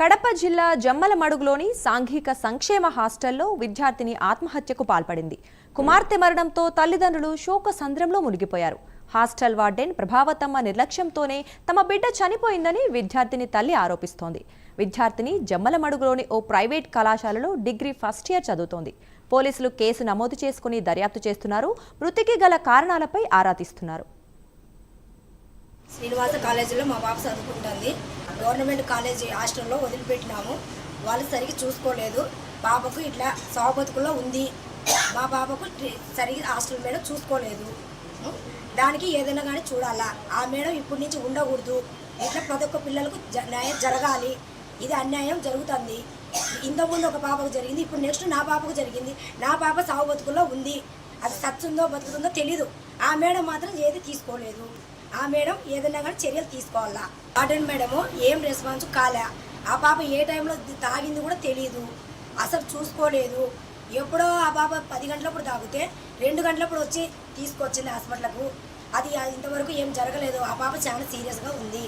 కడప జిల్లా జమ్మలమడుగులోని సాంఘిక సంక్షేమ హాస్టల్లో విద్యార్థిని ఆత్మహత్యకు పాల్పడింది. కుమార్తె మరణంతో తల్లిదండ్రులు శోకసంద్రంలో మునిగిపోయారు. హాస్టల్ వార్డెన్ ప్రభావతమ్మ నిర్లక్ష్యంతోనే తమ బిడ్డ చనిపోయిందని విద్యార్థిని తల్లి ఆరోపిస్తోంది. విద్యార్థిని జమ్మలమడుగులోని ఓ ప్రైవేట్ కళాశాలలో డిగ్రీ ఫస్ట్ ఇయర్ చదువుతోంది. పోలీసులు కేసు నమోదు చేసుకుని దర్యాప్తు చేస్తున్నారు. మృతికి గల కారణాలపై ఆరా తీస్తున్నారు. శ్రీనివాస కాలేజీలో మా బాబు చదువుకుంటుంది. గవర్నమెంట్ కాలేజీ హాస్టల్లో వదిలిపెట్టినాము. వాళ్ళు సరిగ్గా చూసుకోలేదు. బాబుకు ఇట్లా సాగుబతుకుల్లో ఉంది. మా బాబుకు సరిగ్గా హాస్టల్ మేడం చూసుకోలేదు. దానికి ఏదైనా కానీ చూడాలా. ఆ మేడం ఇప్పటి నుంచి ఉండకూడదు. ఇట్లా ప్రతి ఒక్క పిల్లలకు న్యాయం జరగాలి. ఇది అన్యాయం జరుగుతుంది. ఇంతకుముందు ఒక పాపకు జరిగింది, ఇప్పుడు నెక్స్ట్ నా పాపకు జరిగింది. నా పాప సాగుబతుకుల్లో ఉంది. అది సచ్చుందో బతుకుతుందో తెలీదు. ఆ మేడం మాత్రం ఏది తీసుకోలేదు. ఆ మేడం ఏదైనా కానీ చర్యలు తీసుకోవాలా. వార్డెన్ మేడము ఏం రెస్పాన్స్ కాలే. ఆ పాప ఏ టైంలో తాగింది కూడా తెలియదు, అసలు చూసుకోలేదు. ఎప్పుడో ఆ పాప 10 గంటలప్పుడు తాగితే 2 గంటలప్పుడు వచ్చి తీసుకొచ్చింది హాస్పిటల్కు. అది ఇంతవరకు ఏం జరగలేదు. ఆ పాప చాలా సీరియస్గా ఉంది.